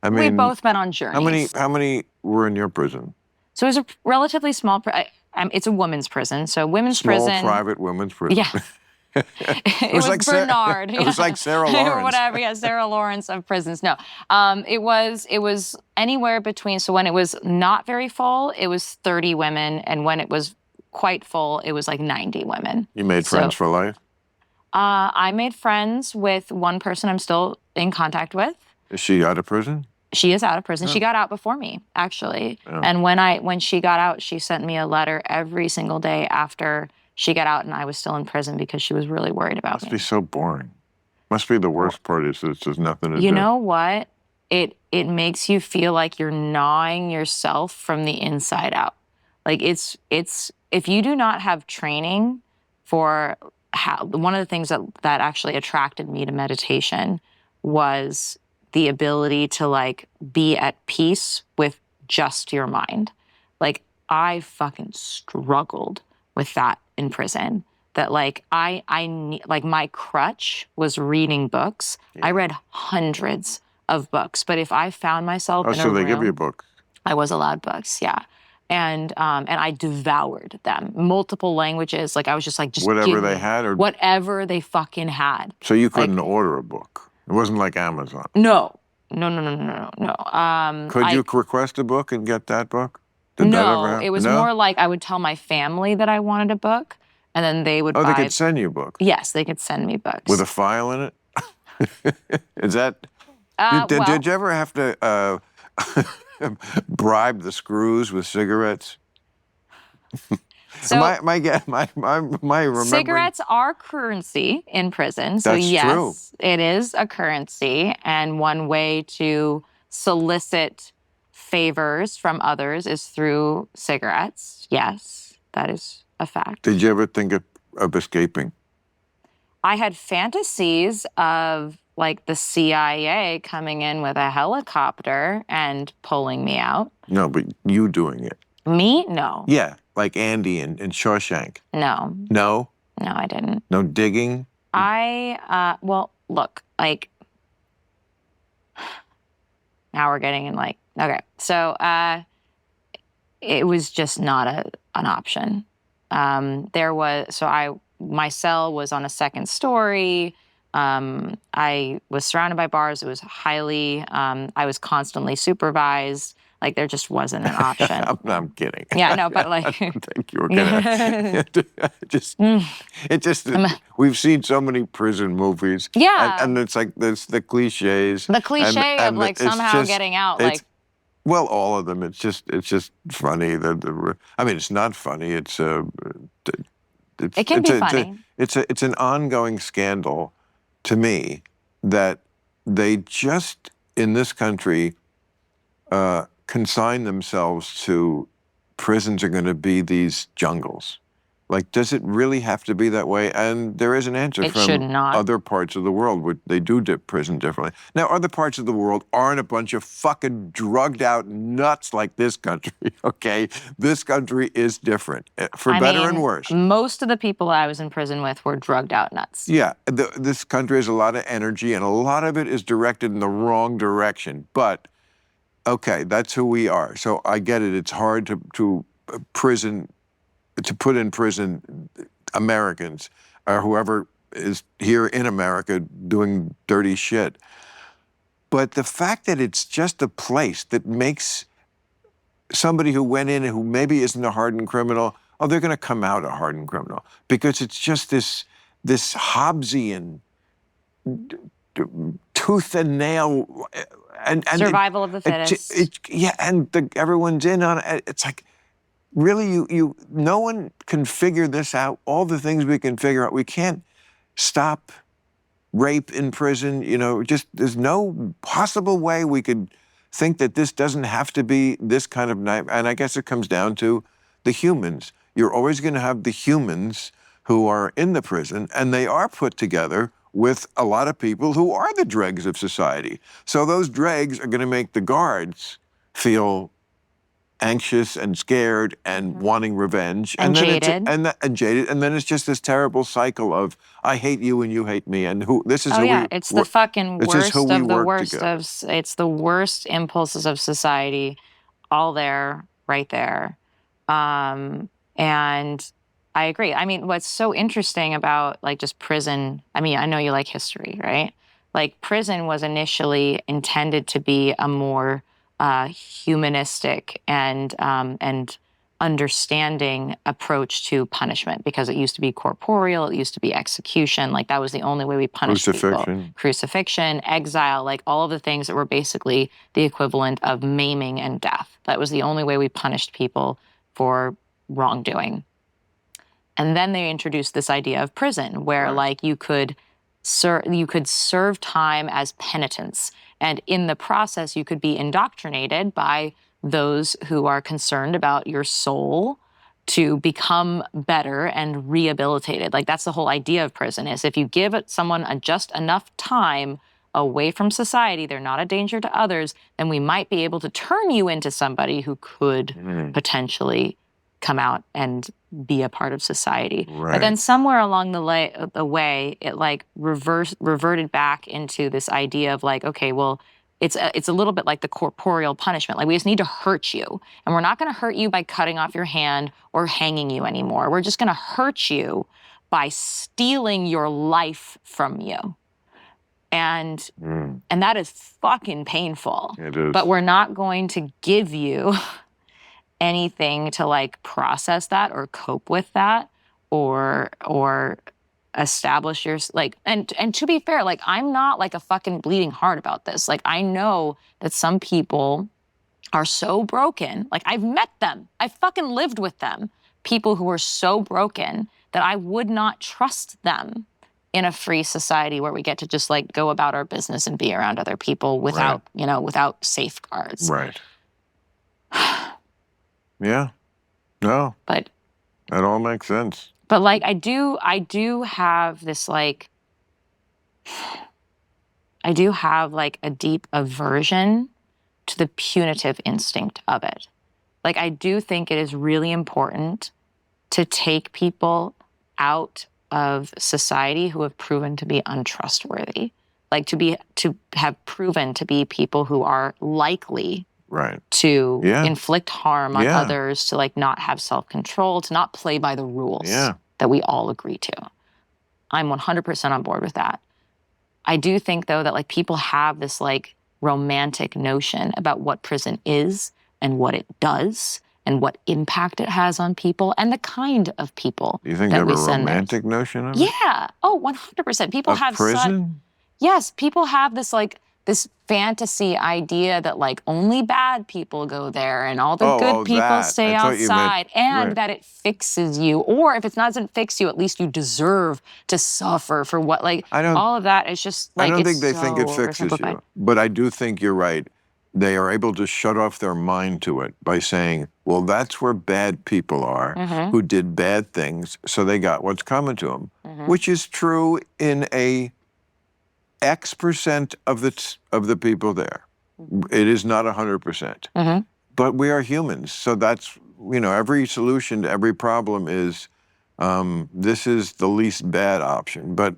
I We've mean, both been on journeys. how many were in your prison? So it was a relatively small, it's a women's prison, so women's prison. Small private women's prison. Yeah. It was like Bernard. It was like Sarah Lawrence. Or whatever, yeah, Sarah Lawrence of prisons. No, it was anywhere between, so when it was not very full, it was 30 women, and when it was quite full, it was like 90 women. You made friends for life? I made friends with one person I'm still in contact with. Is she out of prison? She is out of prison. Oh. She got out before me, actually. Oh. And when she got out, she sent me a letter every single day after she got out and I was still in prison because she was really worried about me. Must be so boring. Must be the worst part is there's just nothing to do. You know what? It makes you feel like you're gnawing yourself from the inside out. Like it's if you do not have training for how, one of the things that actually attracted me to meditation was the ability to like be at peace with just your mind. Like I fucking struggled with that in prison. That like I like my crutch was reading books. Yeah. I read hundreds of books, but if I found myself in a room, so they give you books. I was allowed books, yeah. And I devoured them. Multiple languages. Like I was just like, whatever they had, or whatever they fucking had. So you couldn't order a book. It wasn't like Amazon. No. Could you request a book and get that book? Did that ever happen? It was more like I would tell my family that I wanted a book, and then they would. Oh, they could send you books. Yes, they could send me books with a file in it. Is that? Did you ever have to bribe the screws with cigarettes? So my cigarettes are currency in prison. So That's yes, true. It is a currency, and one way to solicit favors from others is through cigarettes. Yes, that is a fact. Did you ever think of escaping? I had fantasies of like the CIA coming in with a helicopter and pulling me out. No, but you doing it. Me? No. Yeah, like Andy in Shawshank. No. No? No, I didn't. No digging? Well, look, like, now we're getting in like, okay. So it was just not an option. My cell was on a second story. I was surrounded by bars. It was highly, I was constantly supervised. Like there just wasn't an option. I'm kidding. Yeah, no, but like. I don't think you were gonna. We've seen so many prison movies. Yeah. And it's like, there's the cliches. The cliche of like somehow getting out, like. Well, all of them. It's just funny. I mean, it's not funny. It can be funny. It's an ongoing scandal to me that they just, in this country, consign themselves to prisons are going to be these jungles. Like, does it really have to be that way? And there is an answer from other parts of the world where they do prison differently. Now, other parts of the world aren't a bunch of fucking drugged out nuts like this country, okay? This country is different, for better and worse. Most of the people I was in prison with were drugged out nuts. Yeah, this country has a lot of energy, and a lot of it is directed in the wrong direction. But, okay, that's who we are. So I get it. It's hard to put in prison Americans or whoever is here in America doing dirty shit. But the fact that it's just a place that makes somebody who went in and who maybe isn't a hardened criminal, they're going to come out a hardened criminal because it's just this Hobbesian tooth and nail and survival of the fittest. Everyone's in on it. It's like, really, no one can figure this out. All the things we can figure out, we can't stop rape in prison. There's no possible way we could think that this doesn't have to be this kind of night. And I guess it comes down to the humans. You're always going to have the humans who are in the prison, and they are put together with a lot of people who are the dregs of society. So those dregs are going to make the guards feel anxious and scared and wanting revenge, And then jaded. and jaded, and then it's just this terrible cycle of I hate you and you hate me, and this is Oh who yeah, we it's the fucking this is who worst we of the work worst together. of, it's the worst impulses of society, all there, right there. And I agree. I mean, what's so interesting about like just prison, I mean, I know you like history, right? Like prison was initially intended to be a more humanistic and understanding approach to punishment, because it used to be corporeal, it used to be execution. Like that was the only way we punished people. Crucifixion. Crucifixion, exile, like all of the things that were basically the equivalent of maiming and death. That was the only way we punished people for wrongdoing. And then they introduced this idea of prison, where like you could serve time as penitence, and in the process you could be indoctrinated by those who are concerned about your soul to become better and rehabilitated. Like that's the whole idea of prison, is if you give someone just enough time away from society, they're not a danger to others, then we might be able to turn you into somebody who could potentially come out and be a part of society. Right. But then somewhere along the way, it like reverted back into this idea of like, okay, well, it's a little bit like the corporeal punishment. Like we just need to hurt you, and we're not going to hurt you by cutting off your hand or hanging you anymore. We're just going to hurt you by stealing your life from you. And that is fucking painful. It is. But we're not going to give you anything to like process that or cope with that or establish your like, and to be fair, like I'm not like a fucking bleeding heart about this. Like I know that some people are so broken. Like I've met them. I fucking lived with them. People who are so broken that I would not trust them in a free society where we get to just like go about our business and be around other people without, without safeguards. Right. Yeah. No. But that all makes sense. But like I do have this like I do have like a deep aversion to the punitive instinct of it. Like I do think it is really important to take people out of society who have proven to be untrustworthy. Like to have proven to be people who are likely to inflict harm on others, to like not have self-control, to not play by the rules that we all agree to. I'm 100% on board with that. I do think though that like people have this like romantic notion about what prison is and what it does and what impact it has on people and the kind of people you think that they have we a send romantic notion of it? Yeah. Oh, 100%. People of have prison? Yes, people have this like this fantasy idea that like only bad people go there and all the good people stay outside, and that it fixes you. Or if it doesn't fix you, at least you deserve to suffer for what like all of that is just like I don't think they so think it fixes you. oversimplified. But I do think you're right. They are able to shut off their mind to it by saying, well, that's where bad people are who did bad things, so they got what's coming to them, which is true in a X% of the people there. It is not 100%. But we are humans, so that's, every solution to every problem is, this is the least bad option. But